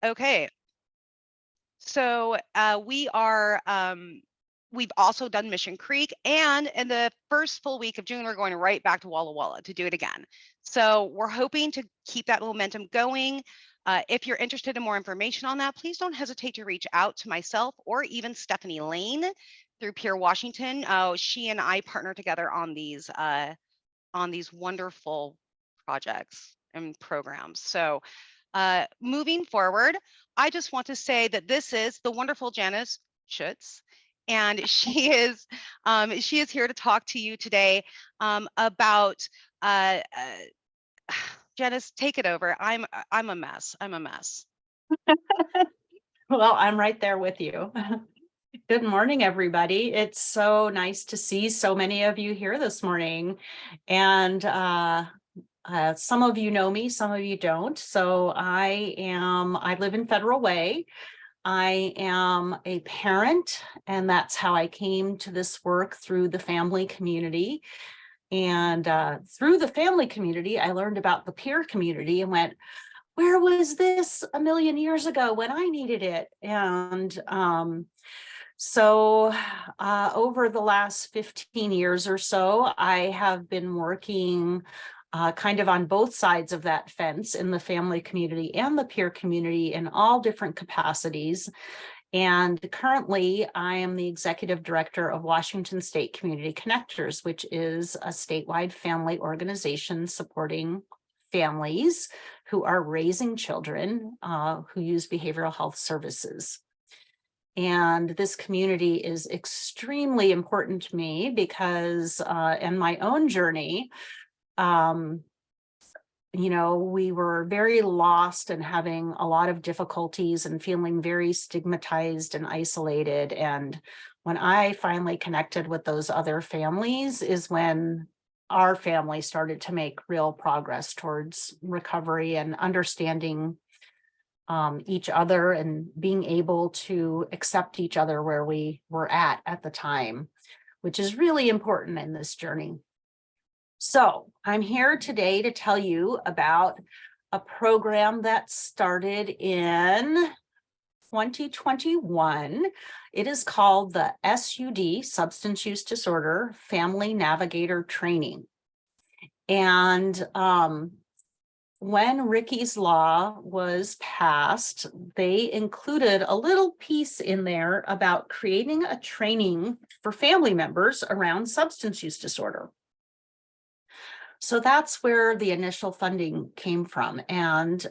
Okay. So we've also done Mission Creek, and in the first full week of June, we're going right back to Walla Walla to do it again. So we're hoping to keep that momentum going. If you're interested in more information on that, please don't hesitate to reach out to myself or even Stephanie Lane through Pure Washington. She and I partner together on these wonderful projects and programs. So moving forward, I just want to say that this is the wonderful Janice Schutz, and she is here to talk to you today about Janice. Take it over. I'm a mess. I'm a mess. Well, I'm right there with you. Good morning, everybody. It's so nice to see so many of you here this morning. And some of you know me, some of you don't. So I live in Federal Way. I am a parent, and that's how I came to this work through the family community. And through the family community, I learned about the peer community and went, where was this a million years ago when I needed it? And so over the last 15 years or so, I have been working kind of on both sides of that fence in the family community and the peer community in all different capacities. And currently, I am the executive director of Washington State Community Connectors, which is a statewide family organization supporting families who are raising children who use behavioral health services. And this community is extremely important to me because in my own journey, we were very lost and having a lot of difficulties and feeling very stigmatized and isolated. And when I finally connected with those other families is when our family started to make real progress towards recovery and understanding each other and being able to accept each other where we were at the time, which is really important in this journey. So I'm here today to tell you about a program that started in 2021. It is called the SUD, Substance Use Disorder Family Navigator Training. And when Ricky's Law was passed, they included a little piece in there about creating a training for family members around substance use disorder. So that's where the initial funding came from. And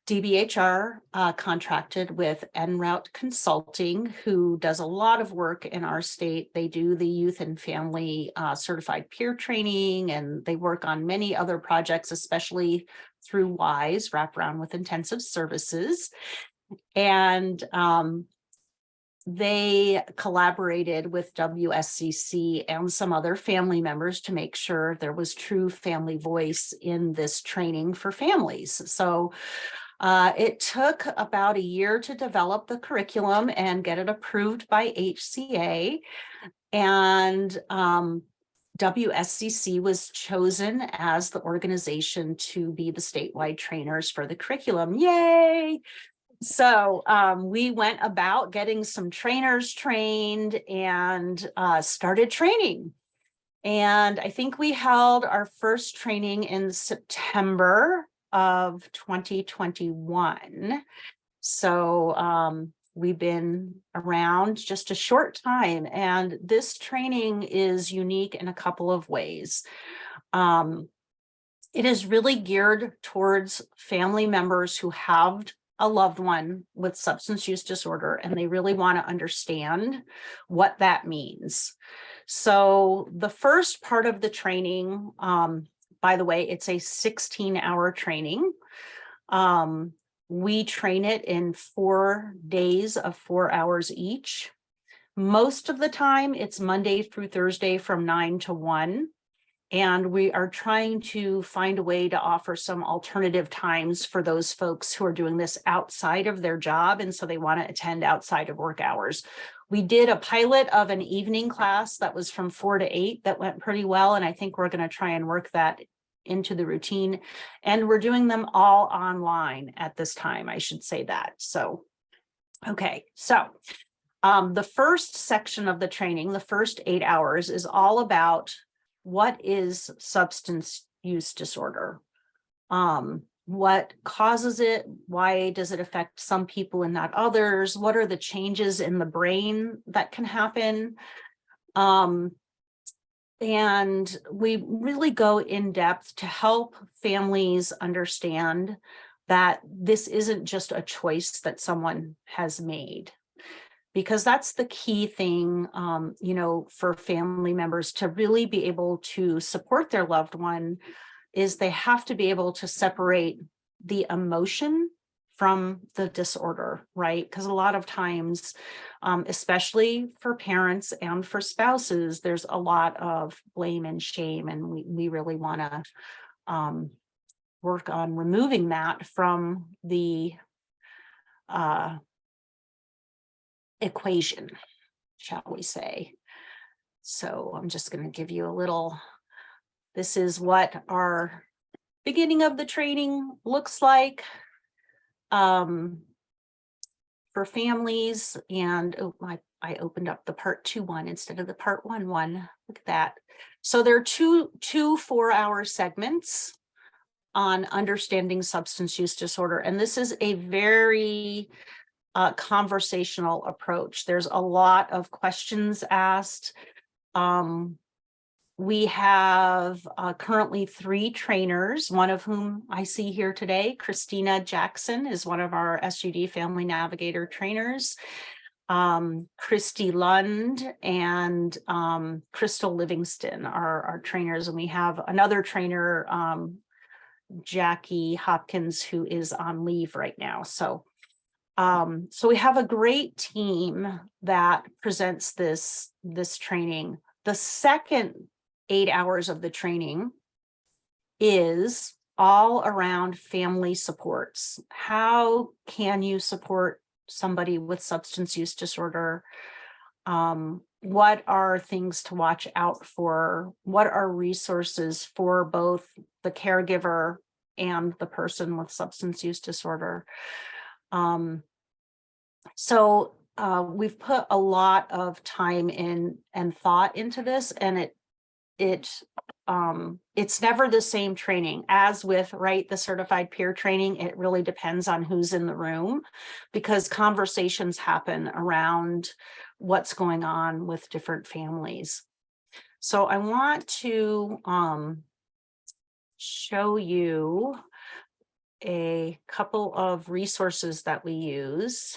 DBHR contracted with En Route Consulting, who does a lot of work in our state. They do the youth and family certified peer training, and they work on many other projects, especially through WISE, Wraparound with Intensive Services. And they collaborated with WSCC and some other family members to make sure there was true family voice in this training for families. So it took about a year to develop the curriculum and get it approved by HCA. And WSCC was chosen as the organization to be the statewide trainers for the curriculum. Yay! So we went about getting some trainers trained and started training. And I think we held our first training in September of 2021. So we've been around just a short time, and this training is unique in a couple of ways. It is really geared towards family members who have a loved one with substance use disorder, and they really want to understand what that means. So the first part of the training, by the way, it's a 16-hour training. We train it in 4 days of 4 hours each. Most of the time, it's Monday through Thursday from 9 to 1. And we are trying to find a way to offer some alternative times for those folks who are doing this outside of their job, and so they want to attend outside of work hours. We did a pilot of an evening class that was from 4 to 8 that went pretty well, and I think we're going to try and work that into the routine, and we're doing them all online at this time, I should say that. So, okay, so the first section of the training, the first 8 hours, is all about what is substance use disorder, what causes it, why does it affect some people and not others, what are the changes in the brain that can happen. And we really go in depth to help families understand that this isn't just a choice that someone has made, because that's the key thing, you know, for family members to really be able to support their loved one, is they have to be able to separate the emotion from the disorder, right? Because a lot of times, especially for parents and for spouses, there's a lot of blame and shame, and we really want to work on removing that from the equation, shall we say. So I'm just going to give you a little, this is what our beginning of the training looks like for families. And oh, I opened up the part 2 one instead of the part 1 one. Look at that. So there are two 4-hour segments on understanding substance use disorder. And this is a very conversational approach. There's a lot of questions asked. We have currently 3 trainers, one of whom I see here today. Christina Jackson is one of our SUD Family Navigator trainers. Christy Lund and Crystal Livingston are our trainers. And we have another trainer, Jackie Hopkins, who is on leave right now. So we have a great team that presents this training. The second 8 hours of the training is all around family supports. How can you support somebody with substance use disorder? What are things to watch out for? What are resources for both the caregiver and the person with substance use disorder? So we've put a lot of time in and thought into this, and it's never the same training. As with, right, the certified peer training, it really depends on who's in the room, because conversations happen around what's going on with different families. So I want to show you a couple of resources that we use.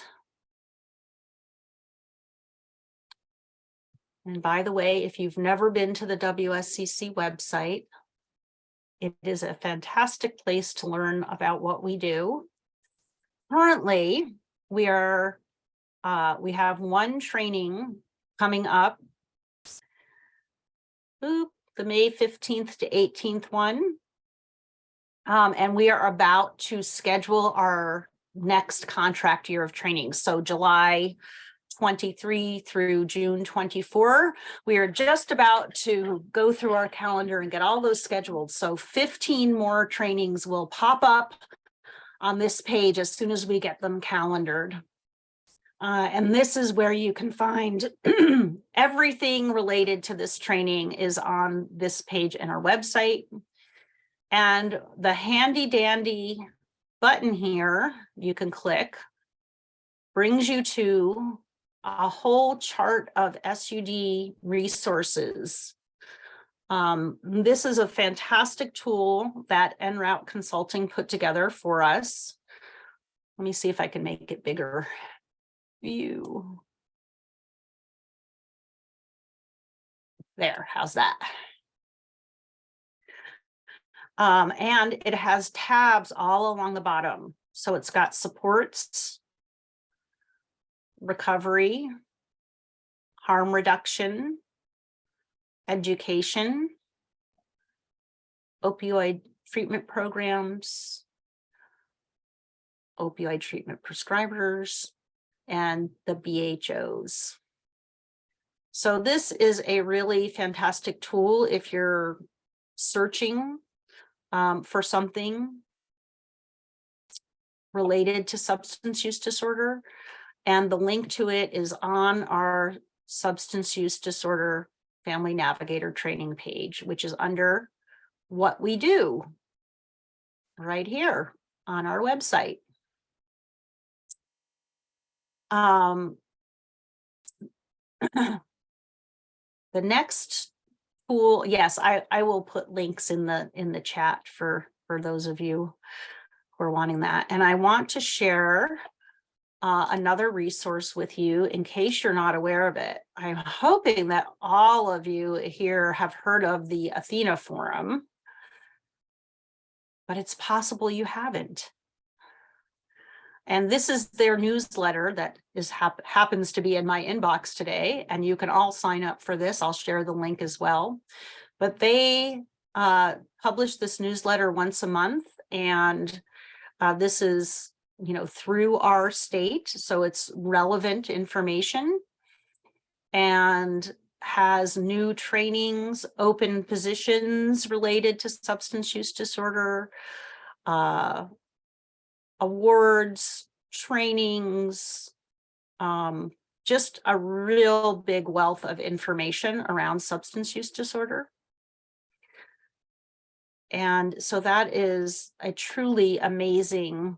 And by the way, if you've never been to the WSCC website, it is a fantastic place to learn about what we do. Currently, we have one training coming up, the May 15th to 18th one. And we are about to schedule our next contract year of training. So July 23 through June 24. We are just about to go through our calendar and get all those scheduled. So 15 more trainings will pop up on this page as soon as we get them calendared. And this is where you can find everything related to this training is on this page in our website. And the handy dandy button here you can click brings you to a whole chart of SUD resources. This is a fantastic tool that En Route Consulting put together for us. Let me see if I can make it bigger. View. There, how's that? And it has tabs all along the bottom. So it's got supports, recovery, harm reduction, education, opioid treatment programs, opioid treatment prescribers, and the BHOs. So this is a really fantastic tool if you're searching for something related to substance use disorder. And the link to it is on our substance use disorder family navigator training page, which is under what we do right here on our website. The next tool, yes, I will put links in the chat for those of you who are wanting that. And I want to share another resource with you in case you're not aware of it. I'm hoping that all of you here have heard of the Athena Forum, but it's possible you haven't. And this is their newsletter that happens to be in my inbox today, and you can all sign up for this. I'll share the link as well. But they publish this newsletter once a month, and this is, you know, through our state, so it's relevant information and has new trainings, open positions related to substance use disorder, awards, trainings, just a real big wealth of information around substance use disorder. And so that is a truly amazing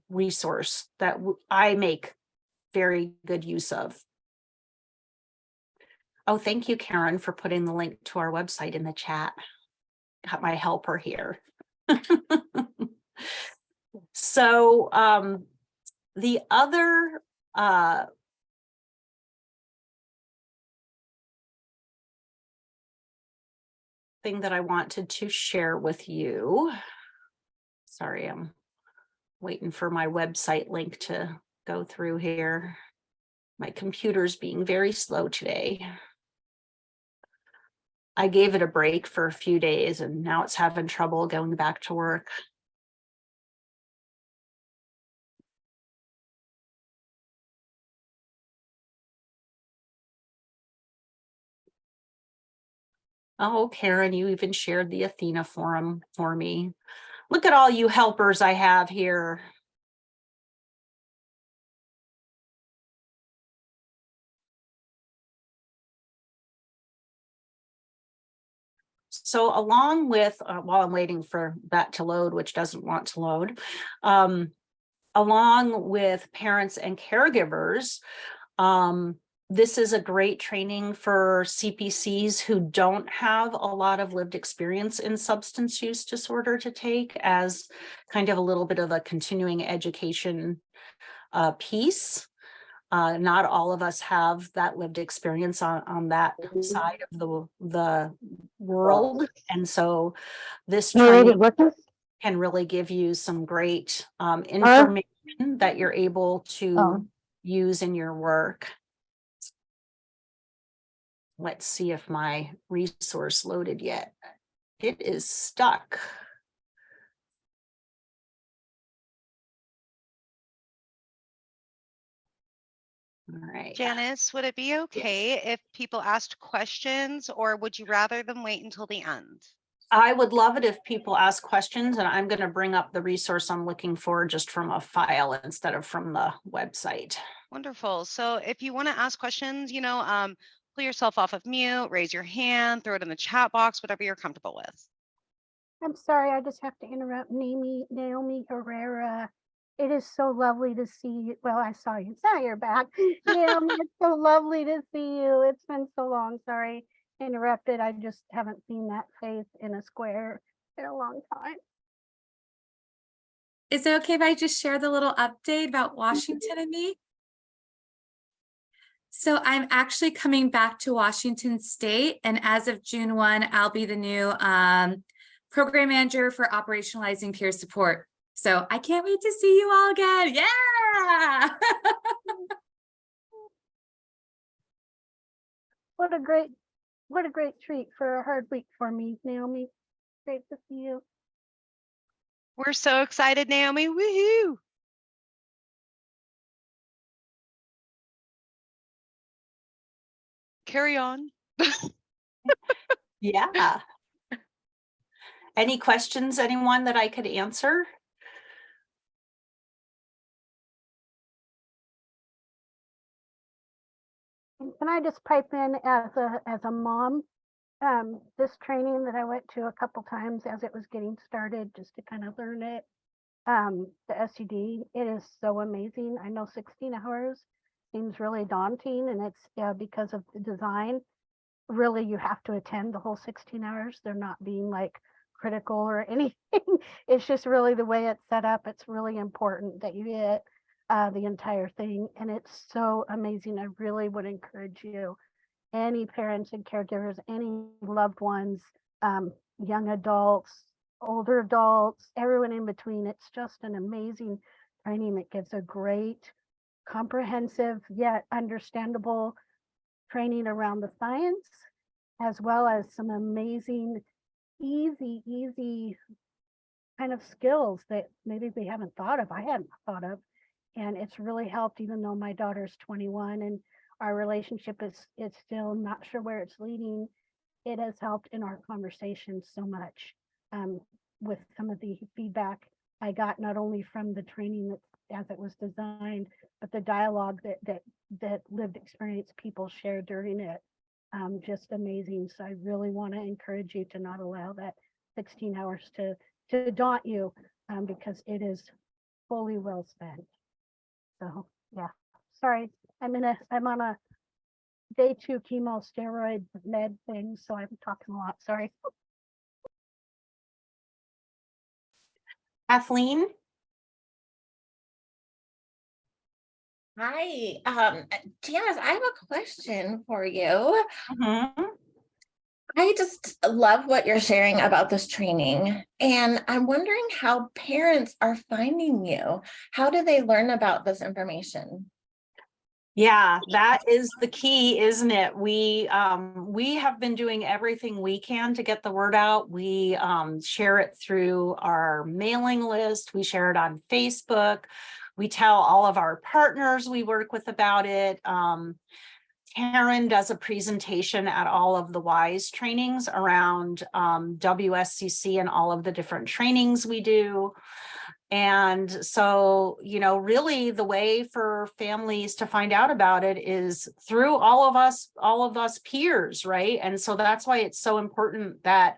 resource that I make very good use of. Oh, thank you, Karen, for putting the link to our website in the chat. Got my helper here. So the other thing that I wanted to share with you, sorry, I'm waiting for my website link to go through here. My computer's being very slow today. I gave it a break for a few days and now it's having trouble going back to work. Oh, Karen, you even shared the Athena Forum for me. Look at all you helpers I have here. So along with, while I'm waiting for that to load, which doesn't want to load, along with parents and caregivers, this is a great training for CPCs who don't have a lot of lived experience in substance use disorder to take as kind of a little bit of a continuing education piece. Not all of us have that lived experience on that side of the world. And so this training can really give you some great information that you're able to use in your work. Let's see if my resource loaded yet. It is stuck. All right. Janice, would it be okay if people asked questions, or would you rather them wait until the end? I would love it if people ask questions, and I'm going to bring up the resource I'm looking for just from a file instead of from the website. Wonderful. So if you want to ask questions, you know, pull yourself off of mute, raise your hand, throw it in the chat box, whatever you're comfortable with. I'm sorry, I just have to interrupt. Naomi Herrera. It is so lovely to see you. Well, I saw you. Now you're back. Naomi, it's so lovely to see you. It's been so long. Sorry, interrupted. I just haven't seen that face in a square in a long time. Is it okay if I just share the little update about Washington and me? So I'm actually coming back to Washington State, and as of June 1, I'll be the new program manager for operationalizing peer support. So I can't wait to see you all again. Yeah. What a great treat for a hard week for me, Naomi. Great to see you. We're so excited, Naomi. Woohoo! Carry on. Yeah. Any questions, anyone that I could answer? And can I just pipe in as a mom? This training that I went to a couple times as it was getting started, just to kind of learn it. The SUD, it is so amazing. I know 16 hours seems really daunting, and it's because of the design. Really, you have to attend the whole 16 hours. They're not being like critical or anything. It's just really the way it's set up. It's really important that you get the entire thing, and it's so amazing. I really would encourage you, any parents and caregivers, any loved ones, young adults, older adults, everyone in between. It's just an amazing training that gives a great, comprehensive, yet understandable training around the science, as well as some amazing, easy kind of skills that maybe we haven't thought of. I hadn't thought of. And it's really helped, even though my daughter's 21 and our relationship is still not sure where it's leading. It has helped in our conversation so much with some of the feedback I got, not only from the training that as it was designed, but the dialogue that lived experience people shared during it. Just amazing. So I really want to encourage you to not allow that 16 hours to daunt you, because it is fully well spent. So yeah, sorry, I'm on a day 2 chemo steroid med thing, so I'm talking a lot. Sorry. Kathleen? Hi, Janice, I have a question for you. Mhm. I just love what you're sharing about this training, and I'm wondering how parents are finding you. How do they learn about this information? Yeah, that is the key, isn't it? We have been doing everything we can to get the word out. We share it through our mailing list. We share it on Facebook. We tell all of our partners we work with about it. Karen does a presentation at all of the WISE trainings around WSCC and all of the different trainings we do. And so, you know, really the way for families to find out about it is through all of us peers, right? And so that's why it's so important that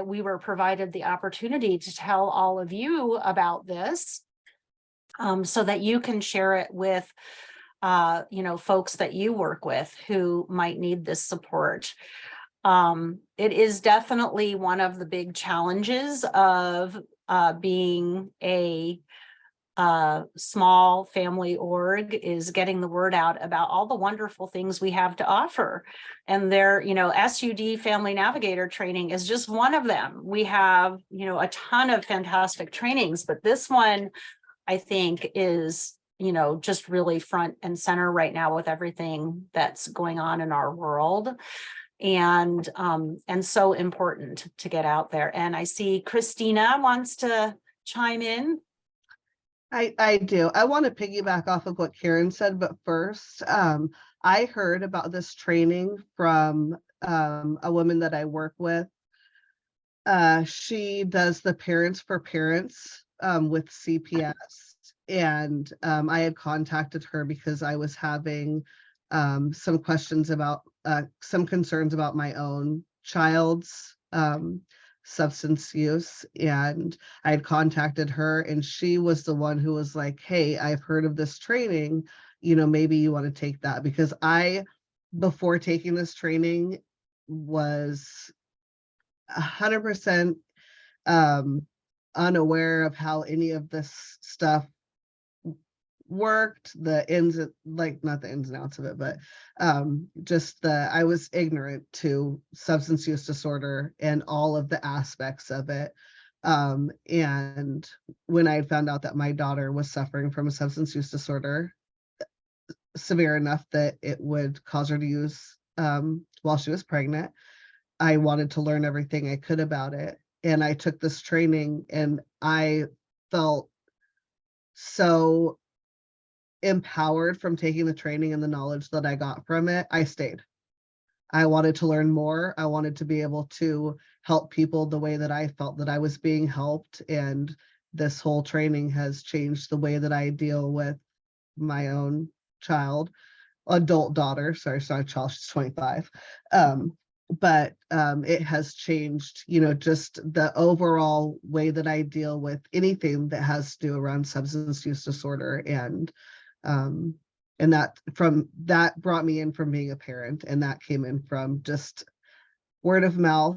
we were provided the opportunity to tell all of you about this, so that you can share it with you know, folks that you work with who might need this support. It is definitely one of the big challenges of being a small family org, is getting the word out about all the wonderful things we have to offer. And there, you know, SUD Family Navigator training is just one of them. We have, you know, a ton of fantastic trainings, but this one, I think, is, you know, just really front and center right now with everything that's going on in our world. And so important to get out there. And I see Christina wants to chime in. I do. I want to piggyback off of what Karen said, but first, I heard about this training from a woman that I work with. She does the Parents for Parents with CPS. And I had contacted her because I was having some questions about some concerns about my own child's substance use. And I had contacted her, and she was the one who was like, hey, I've heard of this training, you know, maybe you want to take that. Because I, before taking this training, was 100% unaware of how any of this stuff worked, the ins, like not the ins and outs of it, but just I was ignorant to substance use disorder and all of the aspects of it. And when I found out that my daughter was suffering from a substance use disorder severe enough that it would cause her to use while she was pregnant, I wanted to learn everything I could about it. And I took this training, and I felt so empowered from taking the training and the knowledge that I got from it. I stayed. I wanted to learn more. I wanted to be able to help people the way that I felt that I was being helped. And this whole training has changed the way that I deal with my own adult daughter. Sorry, it's not a child, she's 25. But it has changed, just the overall way that I deal with anything that has to do around substance use disorder. And that brought me in from being a parent, and that came in from just word of mouth.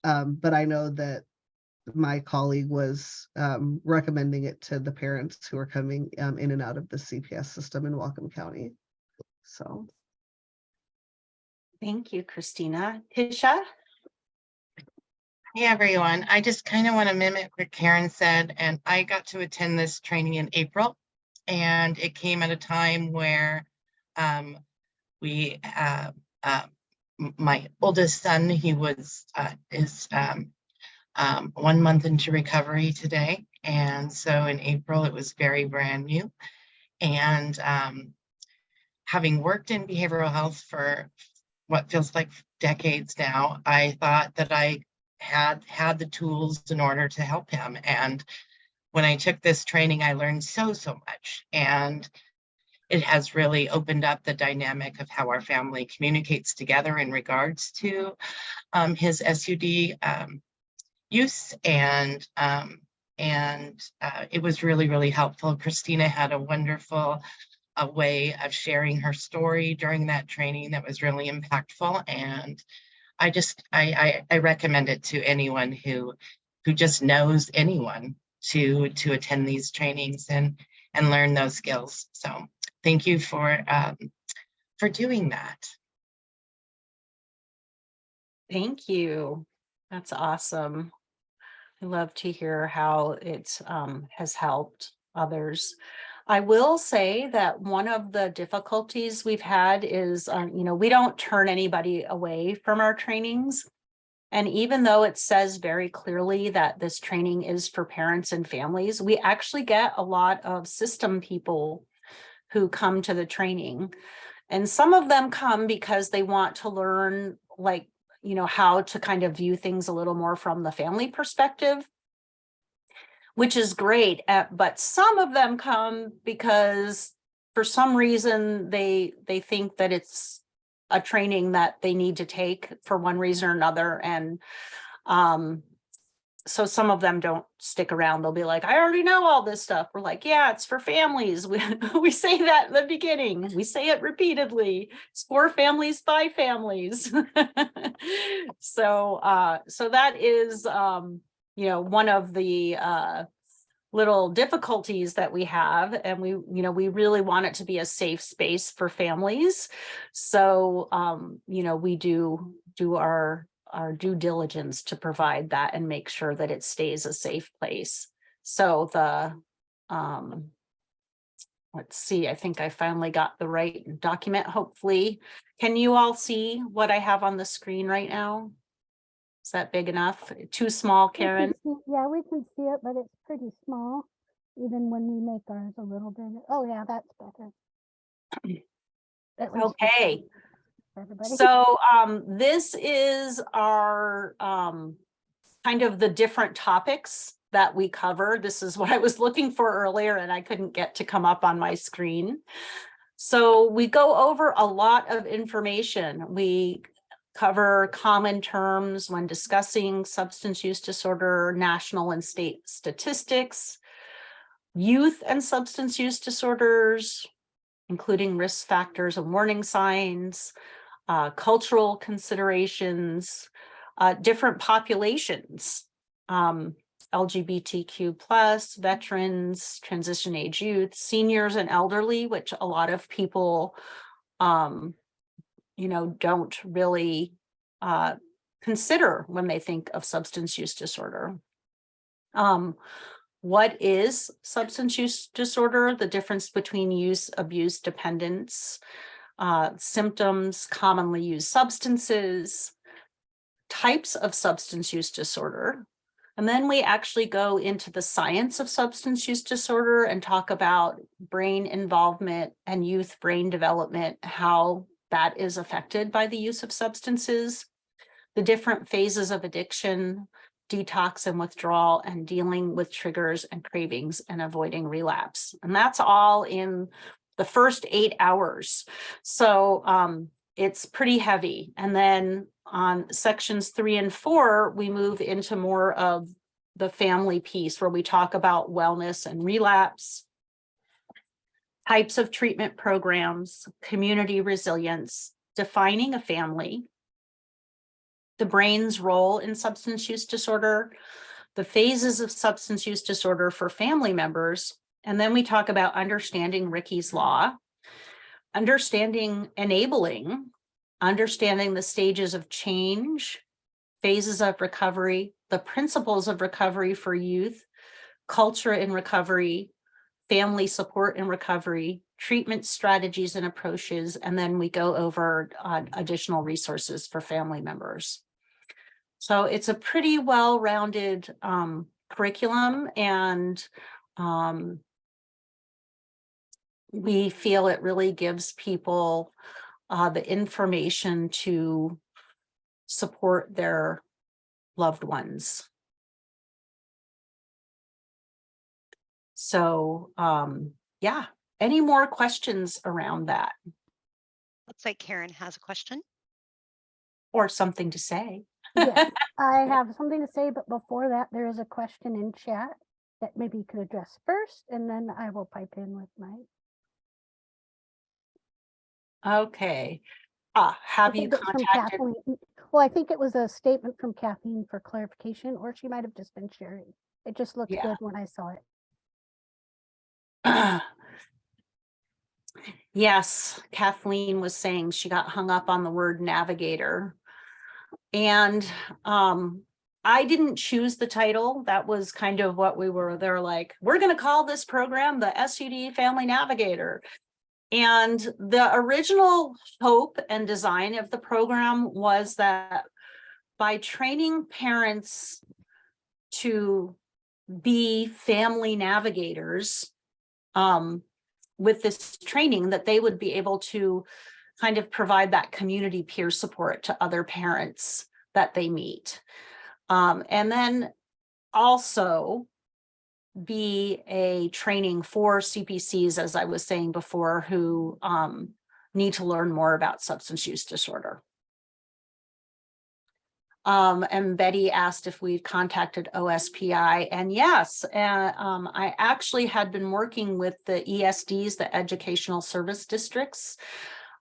But I know that my colleague was recommending it to the parents who are coming in and out of the CPS system in Whatcom County. So Thank you, Christina. Tisha? Hey everyone, I just kind of want to mimic what Karen said, and I got to attend this training in April, and it came at a time where my oldest son, he is 1 month into recovery today, and so in April it was very brand new, and having worked in behavioral health for what feels like decades now, I thought that I had the tools in order to help him. And when I took this training, I learned so much. And it has really opened up the dynamic of how our family communicates together in regards to his SUD use. And it was really helpful. Christina had a wonderful way of sharing her story during that training that was really impactful. And I recommend it to anyone who just knows anyone to attend these trainings and learn those skills. So thank you for doing that. Thank you. That's awesome. I love to hear how it has helped others. I will say that one of the difficulties we've had is, we don't turn anybody away from our trainings. And even though it says very clearly that this training is for parents and families, we actually get a lot of system people who come to the training. And some of them come because they want to learn, how to kind of view things a little more from the family perspective, which is great. But some of them come because for some reason they think that it's a training that they need to take for one reason or another. And so some of them don't stick around. They'll be like, I already know all this stuff. We're like, yeah, it's for families. We say that in the beginning. We say it repeatedly. It's for families by families. So that is, one of the little difficulties that we have, and we really want it to be a safe space for families. So we do our due diligence to provide that and make sure that it stays a safe place. So let's see, I think I finally got the right document, hopefully. Can you all see what I have on the screen right now? Is that big enough? Too small, Karen? Yeah, we can see it, but it's pretty small, even when we make ours a little bigger. Oh yeah, that's better. At least Okay. for everybody. So this is our kind of the different topics that we cover. This is what I was looking for earlier and I couldn't get to come up on my screen. So we go over a lot of information. We cover common terms when discussing substance use disorder, national and state statistics, youth and substance use disorders, including risk factors and warning signs, cultural considerations, different populations, LGBTQ+, veterans, transition age youth, seniors and elderly, which a lot of people don't really consider when they think of substance use disorder. What is substance use disorder? The difference between use, abuse, dependence, symptoms, commonly used substances, types of substance use disorder. And then we actually go into the science of substance use disorder and talk about brain involvement and youth brain development, how that is affected by the use of substances, the different phases of addiction, detox and withdrawal, and dealing with triggers and cravings and avoiding relapse. And that's all in the first 8 hours. So it's pretty heavy. And then on sections 3 and 4, we move into more of the family piece where we talk about wellness and relapse, types of treatment programs, community resilience, defining a family, the brain's role in substance use disorder, the phases of substance use disorder for family members. And then we talk about understanding Ricky's Law, understanding enabling, understanding the stages of change, phases of recovery, the principles of recovery for youth, culture in recovery, family support in recovery, treatment strategies and approaches, and then we go over additional resources for family members. So it's a pretty well-rounded curriculum, and we feel it really gives people the information to support their loved ones. So yeah, any more questions around that Looks like Karen has a question. or something to say? Yes, I have something to say, but before that, there is a question in chat that maybe you could address first, and then I will pipe in with my. Okay. I Have you think it's from contacted? Kathleen. Well, I think it was a statement from Kathleen for clarification, or she might have just been sharing. It just looked Yeah. good when I saw it. Yes, Kathleen was saying she got hung up on the word navigator. And I didn't choose the title. That was kind of what they're like, we're going to call this program the SUD Family Navigator. And the original hope and design of the program was that by training parents to be family navigators, with this training, that they would be able to kind of provide that community peer support to other parents that they meet. And then also be a training for CPCs, as I was saying before, who need to learn more about substance use disorder. And Betty asked if we'd contacted OSPI, and yes, I actually had been working with the ESDs, the Educational Service Districts,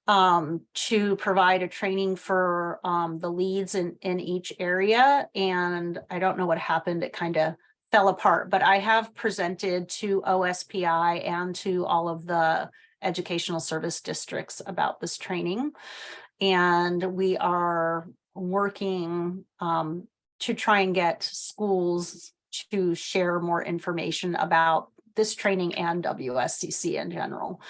to provide a training for the leads in each area. And I don't know what happened. It kind of fell apart, but I have presented to OSPI and to all of the educational service districts about this training. And we are working to try and get schools to share more information about this training and WSCC in general.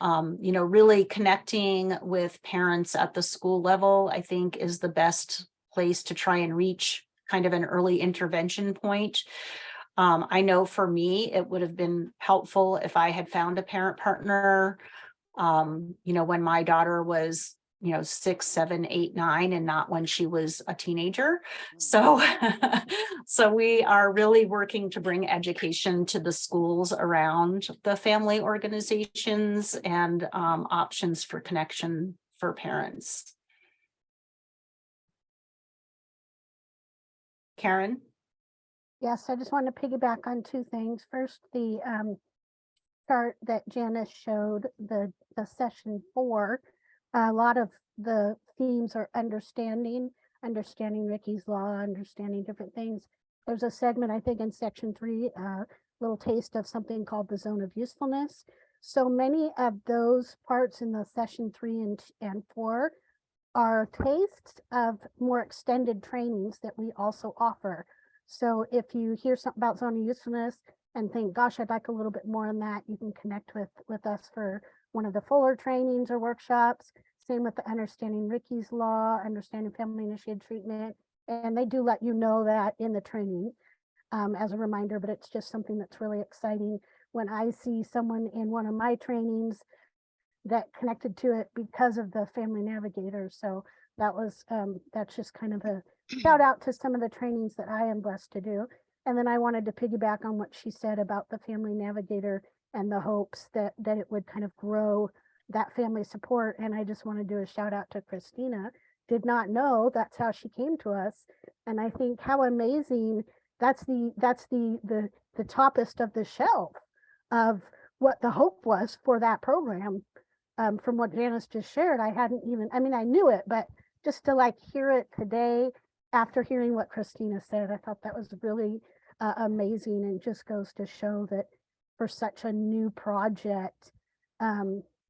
You know, really connecting with parents at the school level, I think, is the best place to try and reach kind of an early intervention point. I know for me, it would have been helpful if I had found a parent partner, you know, when my daughter was, you know, 6, 7, 8, 9, and not when she was a teenager. So, so we are really working to bring education to the schools around the family organizations and options for connection for parents. Karen? Yes, I just want to piggyback on two things. First, the chart that Janice showed, the session 4, a lot of the themes are understanding Ricky's Law, understanding different things. There's a segment, I think, in section 3, a little taste of something called the zone of usefulness. So many of those parts in the session 3 and 4 are tastes of more extended trainings that we also offer. So if you hear something about zone of usefulness and think, gosh, I'd like a little bit more on that, you can connect with us for one of the fuller trainings or workshops. Same with the understanding Ricky's Law, understanding family initiated treatment. And they do let you know that in the training as a reminder, but it's just something that's really exciting. When I see someone in one of my trainings that connected to it because of the Family Navigator. So that was, that's just kind of a shout out to some of the trainings that I am blessed to do. And then I wanted to piggyback on what she said about the Family Navigator and the hopes that it would kind of grow that family support. And I just want to do a shout out to Christina. Did not know that's how she came to us. And I think how amazing, that's the toppest of the shelf of what the hope was for that program. From what Janice just shared, I hadn't even, I mean, I knew it, but just to like hear it today after hearing what Christina said, I thought that was really amazing, and just goes to show that for such a new project,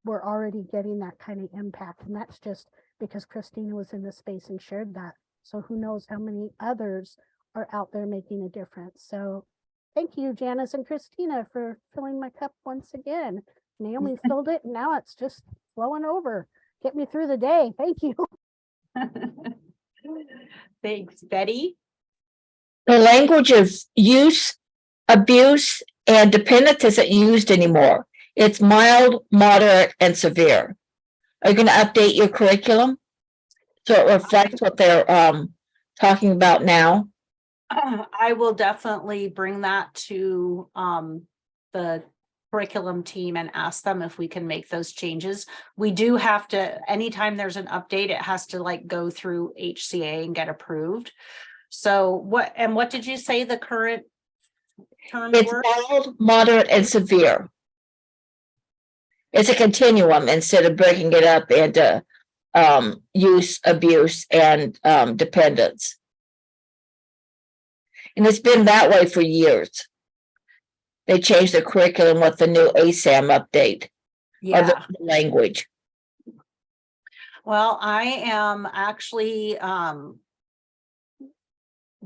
we're already getting that kind of impact. And that's just because Christina was in the space and shared that. So who knows how many others are out there making a difference. So thank you, Janice and Christina, for filling my cup once again. Naomi filled it, and now it's just flowing over. Get me through the day. Thank you. Thanks, Betty. The language of use, abuse, and dependence isn't used anymore. It's mild, moderate, and severe. Are you going to update your curriculum so it reflects what they're talking about now? I will definitely bring that to the curriculum team and ask them if we can make those changes. We do have to, anytime there's an update, it has to like go through HCA and get approved. So what did you say the current terms It's were? mild, moderate, and severe. It's a continuum instead of breaking it up into use, abuse, and dependence. And it's been that way for years. They changed the curriculum with the new ASAM update. Or the language. Well, I am actually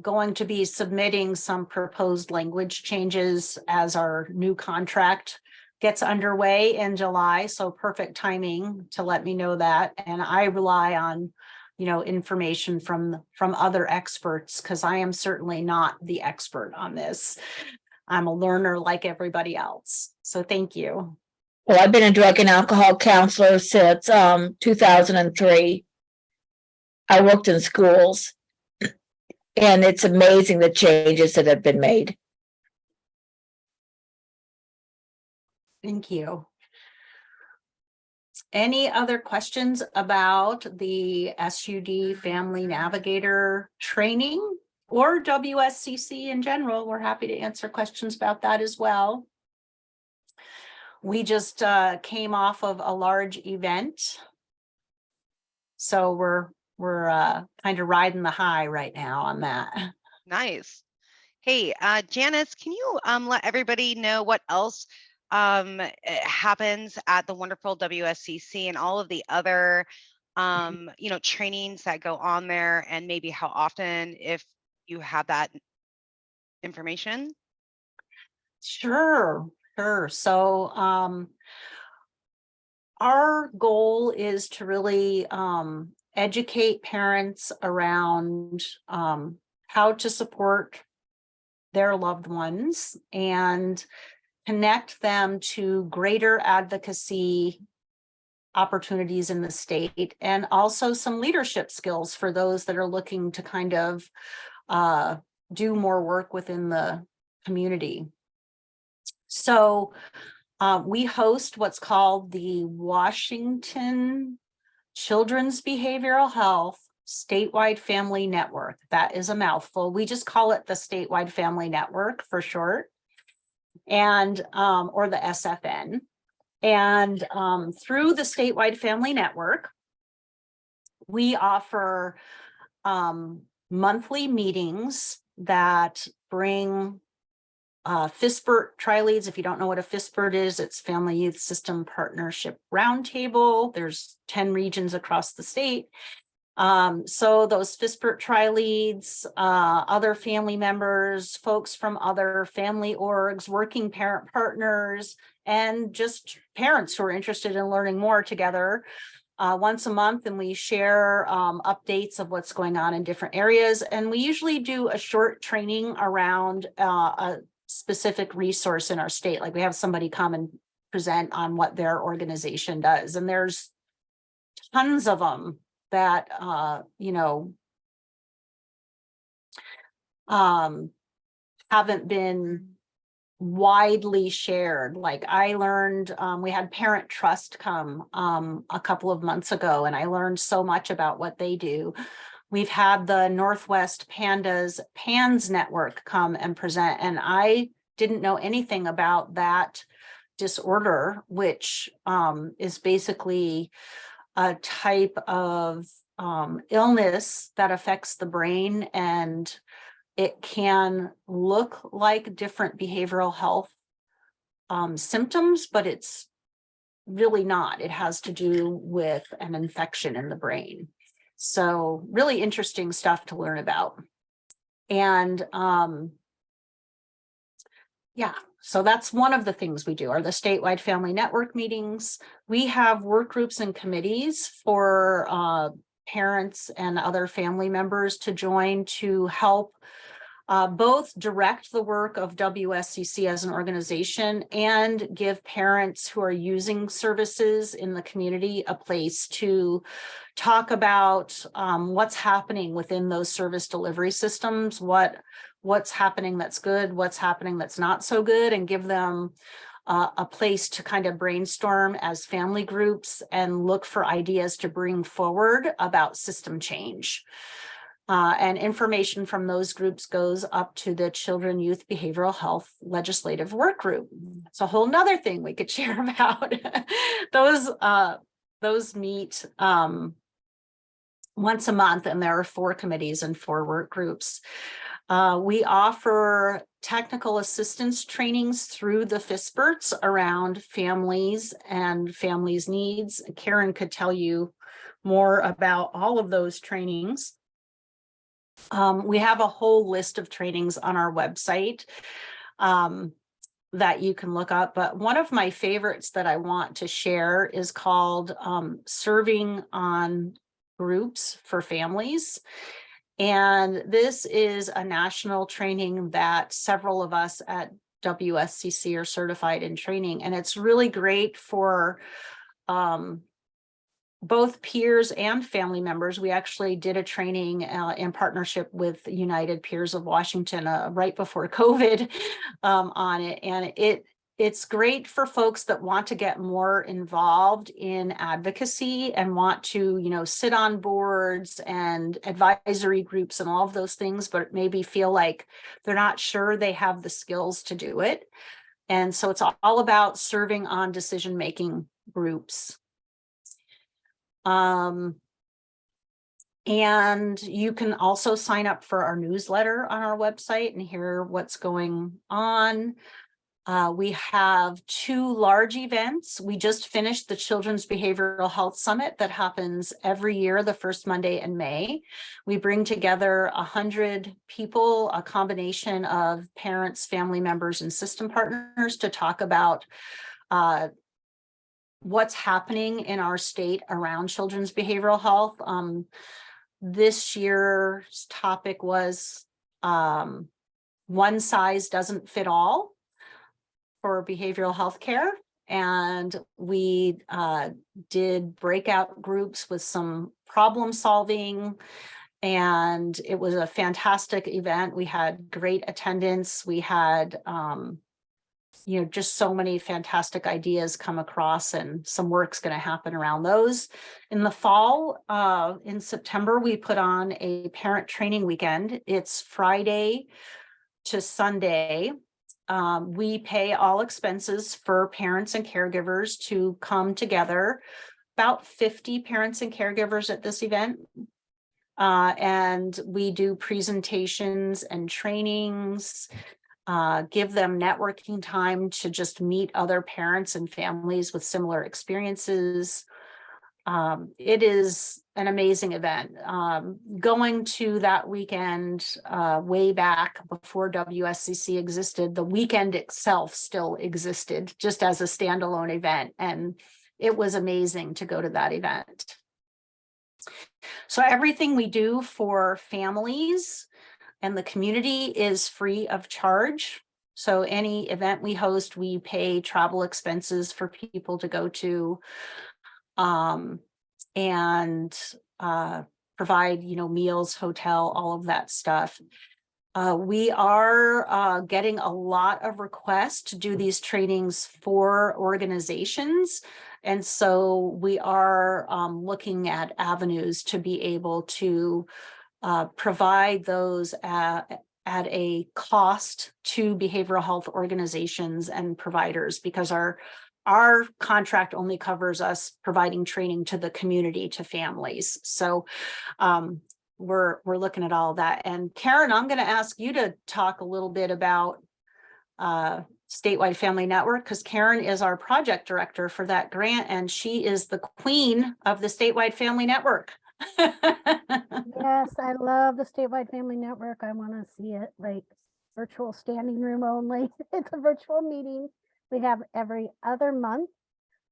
going to be submitting some proposed language changes as our new contract gets underway in July. So perfect timing to let me know that. And I rely on, you know, information from other experts, because I am certainly not the expert on this. I'm a learner like everybody else. So thank you. Well, I've been a drug and alcohol counselor since 2003. I worked in schools, and it's amazing the changes that have been made. Thank you. Any other questions about the SUD Family Navigator training or WSCC in general? We're happy to answer questions about that as well. We just came off of a large event, so we're kind of riding the high right now on that. Nice. Hey, Janice, can you let everybody know what else happens at the wonderful WSCC and all of the other you know, trainings that go on there, and maybe how often, if you have that information? Sure. So our goal is to really educate parents around how to support their loved ones and connect them to greater advocacy opportunities in the state, and also some leadership skills for those that are looking to kind of do more work within the community. So we host what's called the Washington Children's Behavioral Health Statewide Family Network. That is a mouthful. We just call it the Statewide Family Network for short, and or the SFN. And through the Statewide Family Network, we offer monthly meetings that bring FISPERT tri-leads. If you don't know what a FISPERT is, it's Family Youth System Partnership Roundtable. There's 10 regions across the state. So those FISPERT tri-leads, other family members, folks from other family orgs, working parent partners, and just parents who are interested in learning more together once a month, and we share updates of what's going on in different areas. And we usually do a short training around a specific resource in our state. Like we have somebody come and present on what their organization does. And there's tons of them that, haven't been widely shared. Like I learned, we had Parent Trust come a couple of months ago, and I learned so much about what they do. We've had the Northwest PANS Network come and present, and I didn't know anything about that disorder, which is basically a type of illness that affects the brain, and it can look like different behavioral health symptoms, but it's really not. It has to do with an infection in the brain. So really interesting stuff to learn about. And yeah, so that's one of the things we do are the statewide family network meetings. We have work groups and committees for parents and other family members to join to help both direct the work of WSCC as an organization and give parents who are using services in the community a place to talk about what's happening within those service delivery systems, what's happening that's good, what's happening that's not so good, and give them a place to kind of brainstorm as family groups and look for ideas to bring forward about system change. And information from those groups goes up to the Children, Youth, Behavioral Health Legislative Work Group. It's a whole nother thing we could share about. Those meet once a month, and there are 4 committees and 4 work groups. We offer technical assistance trainings through the FISPERTs around families and families' needs. Karen could tell you more about all of those trainings. We have a whole list of trainings on our website that you can look up, but one of my favorites that I want to share is called Serving on Groups for Families. And this is a national training that several of us at WSCC are certified in training, and it's really great for both peers and family members. We actually did a training in partnership with United Peers of Washington right before COVID on it. And it's great for folks that want to get more involved in advocacy and want to, sit on boards and advisory groups and all of those things, but maybe feel like they're not sure they have the skills to do it. And so it's all about serving on decision-making groups. And you can also sign up for our newsletter on our website and hear what's going on. We have 2 large events. We just finished the Children's Behavioral Health Summit that happens every year, the first Monday in May. We bring together 100 people, a combination of parents, family members, and system partners to talk about what's happening in our state around children's behavioral health. This year's topic was one size doesn't fit all for behavioral health care. And we did breakout groups with some problem solving, and it was a fantastic event. We had great attendance. We had just so many fantastic ideas come across, and some work's going to happen around those. In the fall, in September, we put on a parent training weekend. It's Friday to Sunday. We pay all expenses for parents and caregivers to come together. About 50 parents and caregivers at this event. And we do presentations and trainings, give them networking time to just meet other parents and families with similar experiences. It is an amazing event. Going to that weekend way back before WSCC existed, the weekend itself still existed just as a standalone event, and it was amazing to go to that event. So everything we do for families and the community is free of charge. So any event we host, we pay travel expenses for people to go to, and provide, meals, hotel, all of that stuff. We are getting a lot of requests to do these trainings for organizations. And so we are looking at avenues to be able to provide those at a cost to behavioral health organizations and providers, because our contract only covers us providing training to the community, to families. So we're looking at all of that. And Karen, I'm going to ask you to talk a little bit about Statewide Family Network, because Karen is our project director for that grant, and she is the queen of the Statewide Family Network. Yes, I love the Statewide Family Network. I want to see it like virtual standing room only. It's a virtual meeting we have every other month,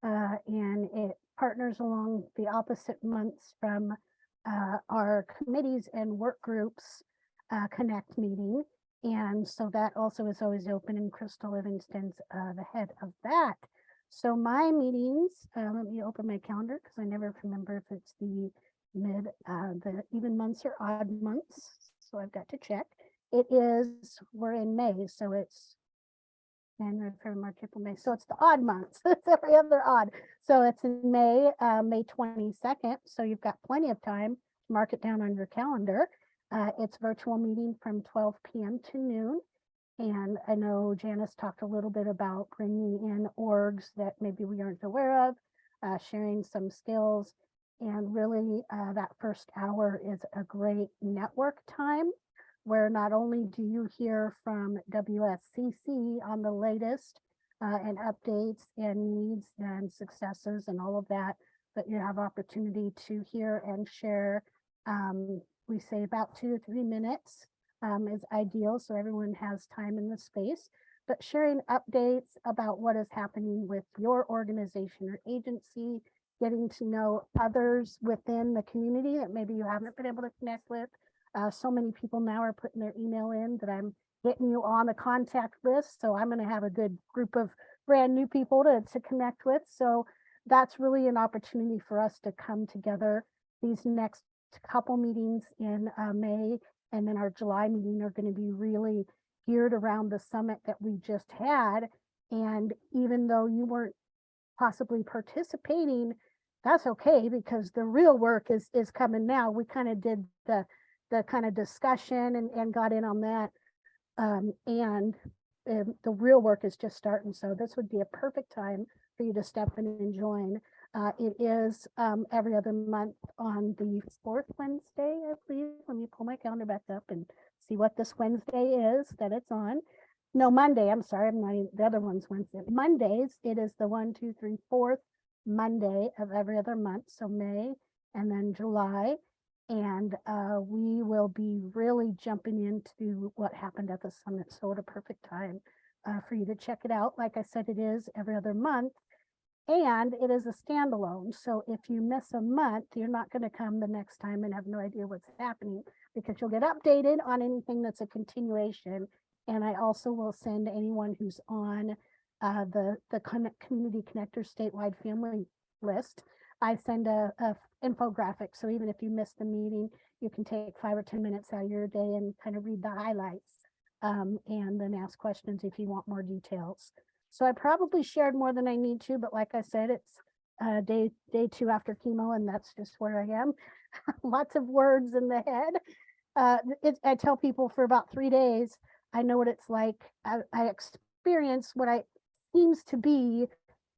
and it partners along the opposite months from our committees and work groups connect meeting. And so that also is always open, and Crystal Livingston's the head of that. So my meetings, let me open my calendar because I never remember if it's the even months or odd months. So I've got to check. We're in May, so it's January, February, March, April, May. So it's the odd months. It's every other odd. So it's in May, May 22nd. So you've got plenty of time. Mark it down on your calendar. It's virtual meeting from 12 p.m. to noon. And I know Janice talked a little bit about bringing in orgs that maybe we aren't aware of, sharing some skills. And really, that first hour is a great network time where not only do you hear from WSCC on the latest and updates and needs and successes and all of that, but you have opportunity to hear and share. We say about 2 to 3 minutes is ideal, so everyone has time in the space, but sharing updates about what is happening with your organization or agency, getting to know others within the community that maybe you haven't been able to connect with. So many people now are putting their email in that I'm getting you on the contact list. So I'm going to have a good group of brand new people to connect with. So that's really an opportunity for us to come together. These next couple meetings in May and then our July meeting are going to be really geared around the summit that we just had. And even though you weren't possibly participating, that's okay, because the real work is coming now. We kind of did the kind of discussion and got in on that. And the real work is just starting. So this would be a perfect time for you to step in and join. It is every other month on the 4th Wednesday, I believe. Let me pull my calendar back up and see what this Wednesday is that it's on. No, Monday. I'm sorry. The other one's Wednesday. Mondays, it is the 1, 2, 3, 4th Monday of every other month. So May and then July. And we will be really jumping into what happened at the summit. So what a perfect time for you to check it out. Like I said, it is every other month. And it is a standalone. So if you miss a month, you're not going to come the next time and have no idea what's happening, because you'll get updated on anything that's a continuation. And I also will send anyone who's on the Community Connector Statewide Family list. I send a infographic. So even if you miss the meeting, you can take 5 or 10 minutes out of your day and kind of read the highlights and then ask questions if you want more details. So I probably shared more than I need to, but like I said, it's day 2 after chemo, and that's just where I am. Lots of words in the head. I tell people for about 3 days, I know what it's like. I experience what I seems to be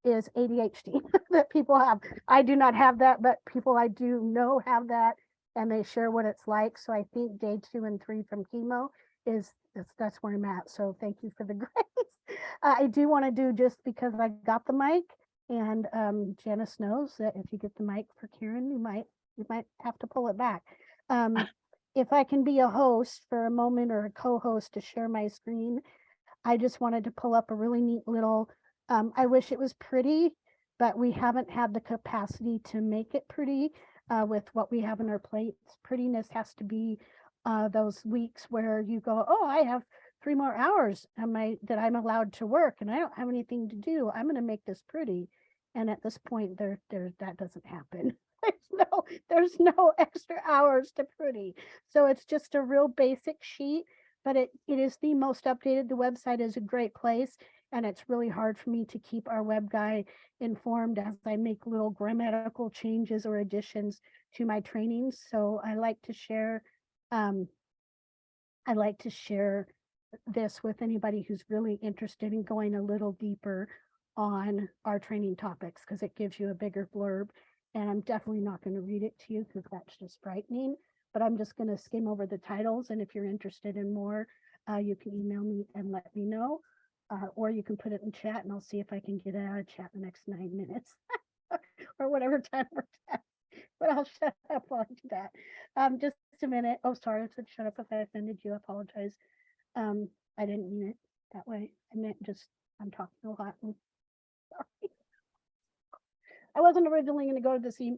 is ADHD that people have. I do not have that, but people I do know have that, and they share what it's like. So I think day 2 and 3 from chemo that's where I'm at. So thank you for the grace. I do want to do, just because I got the mic, and Janice knows that if you get the mic for Karen, you might have to pull it back. If I can be a host for a moment, or a co-host to share my screen, I just wanted to pull up a really neat little, I wish it was pretty, but we haven't had the capacity to make it pretty with what we have on our plates. Prettiness has to be those weeks where you go, oh, I have 3 more hours that I'm allowed to work and I don't have anything to do. I'm going to make this pretty. And at this point, that doesn't happen. There's no extra hours to pretty. So it's just a real basic sheet, but it is the most updated. The website is a great place. And it's really hard for me to keep our web guy informed as I make little grammatical changes or additions to my trainings. So I like to share this with anybody who's really interested in going a little deeper on our training topics, because it gives you a bigger blurb. And I'm definitely not going to read it to you because that's just frightening, but I'm just going to skim over the titles. And if you're interested in more, you can email me and let me know, or you can put it in chat and I'll see if I can get it out of chat in the next 9 minutes or whatever time we're at. But I'll shut up while I do that. Just a minute. Oh, sorry. I said shut up if I offended you. I apologize. I didn't mean it that way. I meant just I'm talking a lot. Sorry. I wasn't originally going to go to this, be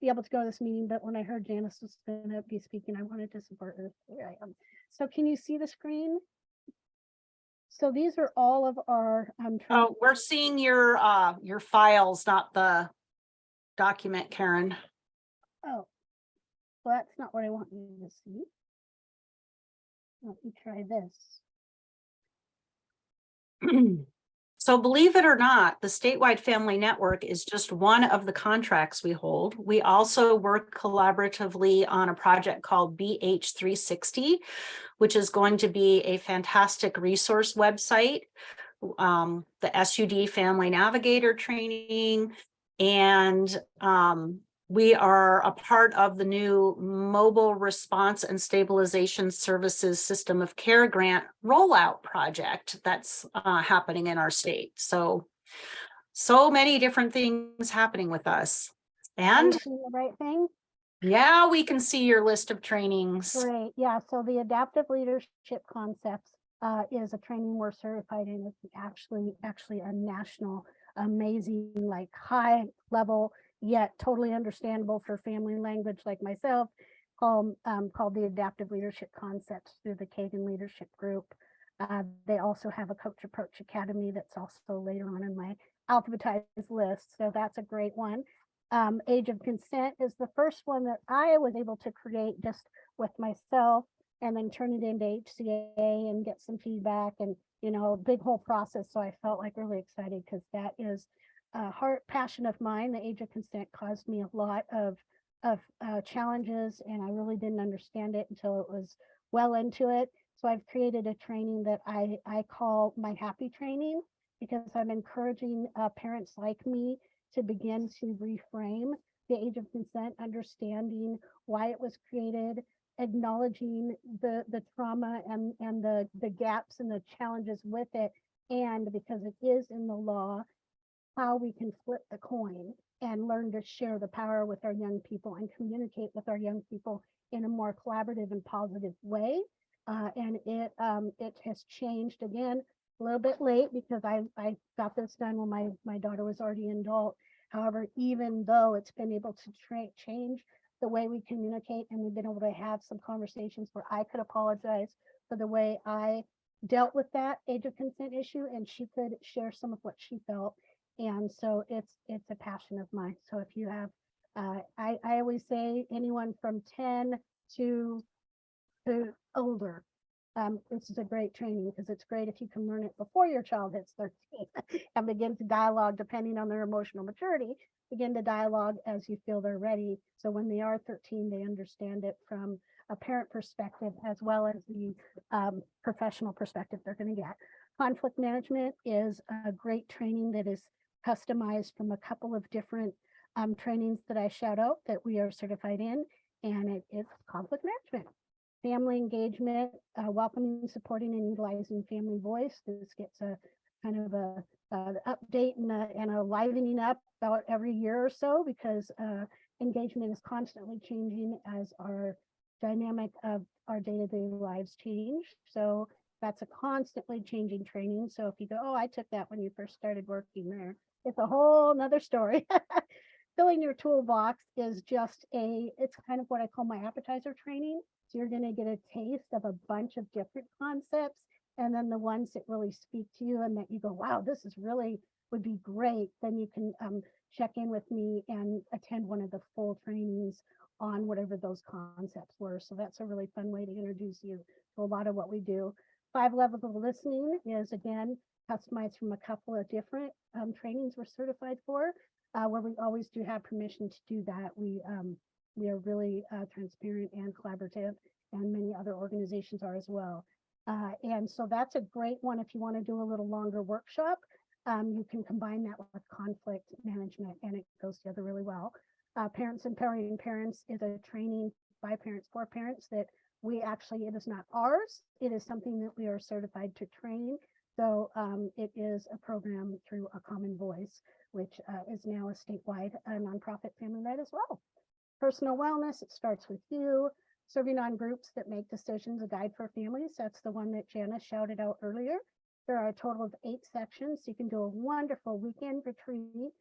able to go to this meeting, but when I heard Janice was going to be speaking, I wanted to support her. Here I am. So can you see the screen? So these are all of our. Oh, we're seeing your files, not the document, Karen. Oh, well, that's not what I want you to see. Let me try this. So believe it or not, the Statewide Family Network is just one of the contracts we hold. We also work collaboratively on a project called BH360, which is going to be a fantastic resource website. The SUD Family Navigator training, and we are a part of the new Mobile Response and Stabilization Services System of Care grant rollout project that's happening in our state. So many different things happening with us. And the right thing. Yeah, we can see your list of trainings. Great. Yeah. So the adaptive leadership concepts is a training we're certified in. It's actually a national, amazing, like high level, yet totally understandable for family language like myself, called the Adaptive Leadership Concepts through the Kagan Leadership Group. They also have a Coach Approach Academy that's also later on in my alphabetized list. So that's a great one. Age of Consent is the first one that I was able to create just with myself and then turn it into HCA and get some feedback and, a big whole process. So I felt like really excited because that is a heart passion of mine. The Age of Consent caused me a lot of challenges, and I really didn't understand it until it was well into it. So I've created a training that I call my happy training, because I'm encouraging parents like me to begin to reframe the age of consent, understanding why it was created, acknowledging the trauma and the gaps and the challenges with it, and because it is in the law, how we can flip the coin and learn to share the power with our young people and communicate with our young people in a more collaborative and positive way. And it has changed again a little bit late because I got this done when my daughter was already an adult. However, even though it's been able to change the way we communicate, and we've been able to have some conversations where I could apologize for the way I dealt with that age of consent issue, and she could share some of what she felt. And so it's a passion of mine. So if you have, I always say anyone from 10 to older, this is a great training because it's great if you can learn it before your child hits 13 and begin to dialogue, depending on their emotional maturity, begin to dialogue as you feel they're ready. So when they are 13, they understand it from a parent perspective as well as the professional perspective they're going to get. Conflict management is a great training that is customized from a couple of different trainings that I shout out that we are certified in, and it is conflict management. Family engagement, welcoming, supporting, and utilizing family voice. This gets a kind of a update and a livening up about every year or so, because engagement is constantly changing as our dynamic of our day-to-day lives change. So that's a constantly changing training. So if you go, oh, I took that when you first started working there, it's a whole nother story. Filling your toolbox is just it's kind of what I call my appetizer training. So you're going to get a taste of a bunch of different concepts And then the ones that really speak to you and that you go, wow, this is really would be great, then you can check in with me and attend one of the full trainings on whatever those concepts were. So that's a really fun way to introduce you to a lot of what we do. 5 levels of listening is, again, customized from a couple of different trainings we're certified for, where we always do have permission to do that. We are really transparent and collaborative, and many other organizations are as well. And so that's a great one if you want to do a little longer workshop. You can combine that with conflict management, and it goes together really well. Parents Empowering Parents is a training by parents for parents that we actually, it is not ours. It is something that we are certified to train. So it is a program through A Common Voice, which is now a statewide nonprofit family-led as well. Personal wellness, it starts with you. Serving on groups that make decisions, a guide for families. That's the one that Janice shouted out earlier. There are a total of 8 sections. You can do a wonderful weekend retreat,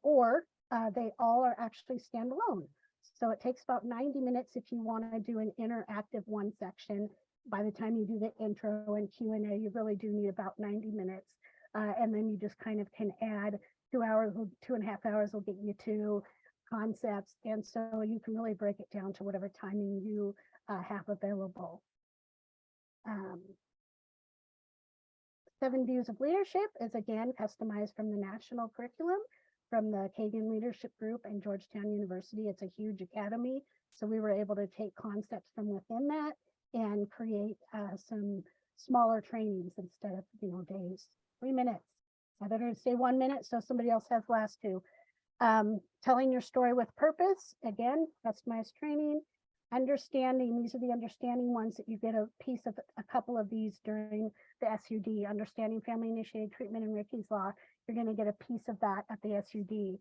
or they all are actually standalone. So it takes about 90 minutes if you want to do an interactive one section. By the time you do the intro and Q&A, you really do need about 90 minutes. And then you just kind of can add 2 hours, 2.5 hours will get you to concepts. And so you can really break it down to whatever timing you have available. 7 Views of Leadership is again customized from the national curriculum from the Kagan Leadership Group and Georgetown University. It's a huge academy, so we were able to take concepts from within that and create some smaller trainings instead of days. 3 minutes. I better say 1 minute so somebody else has last 2. Telling your story with purpose, again, customized training. Understanding, these are the understanding ones that you get a piece of a couple of these during the SUD. Understanding family initiated treatment and Ricky's Law, you're going to get a piece of that at the SUD.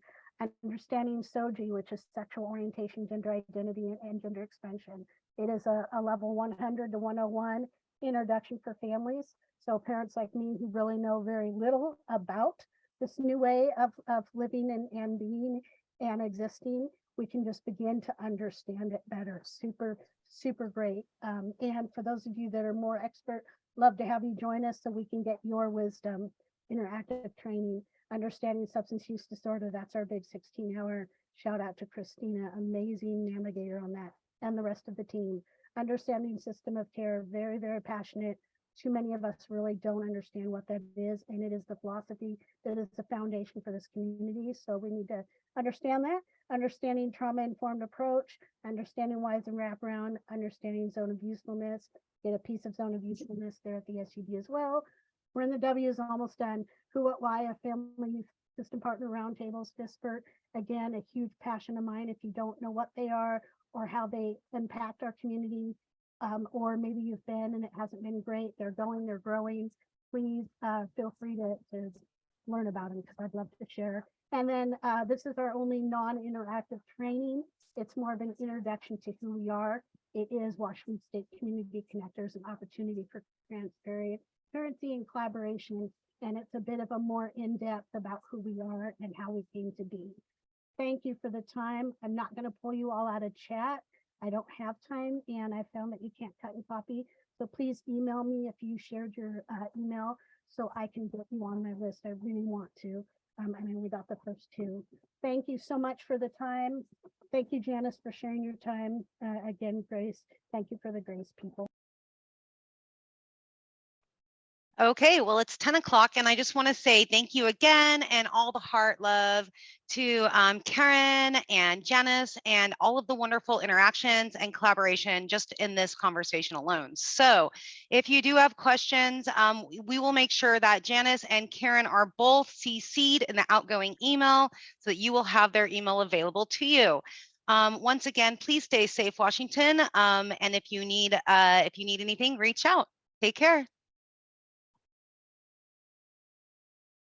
Understanding SOGI, which is sexual orientation, gender identity, and gender expansion. It is a level 100 to 101 introduction for families. So parents like me who really know very little about this new way of living and being and existing, we can just begin to understand it better. Super, super great. And for those of you that are more expert, love to have you join us so we can get your wisdom. Interactive training, understanding substance use disorder. That's our big 16-hour shout out to Christina, amazing navigator on that, and the rest of the team. Understanding system of care, very, very passionate. Too many of us really don't understand what that is, and it is the philosophy that is the foundation for this community. So we need to understand that. Understanding trauma-informed approach, understanding whys and wraparound, understanding zone of usefulness. Get a piece of zone of usefulness there at the SUD as well. We're in the W's, almost done. Who, what, why, a family youth system partner roundtables, FISPERT. Again, a huge passion of mine. If you don't know what they are or how they impact our community, or maybe you've been and it hasn't been great, they're going, they're growing, please feel free to learn about them because I'd love to share. And then this is our only non-interactive training. It's more of an introduction to who we are. It is Washington State Community Connectors, an opportunity for transparency and collaboration. And it's a bit of a more in-depth about who we are and how we came to be. Thank you for the time. I'm not going to pull you all out of chat. I don't have time, and I found that you can't cut and copy. So please email me if you shared your email so I can get you on my list. I really want to. I mean, we got the first 2. Thank you so much for the time. Thank you, Janice, for sharing your time. Again, Grace, thank you for the Grace people. Okay, well, it's 10 o'clock, and I just want to say thank you again and all the heart love to Karen and Janice and all of the wonderful interactions and collaboration just in this conversation alone. So if you do have questions, we will make sure that Janice and Karen are both CC'd in the outgoing email so that you will have their email available to you. Once again, please stay safe, Washington. And if you need anything, reach out. Take care.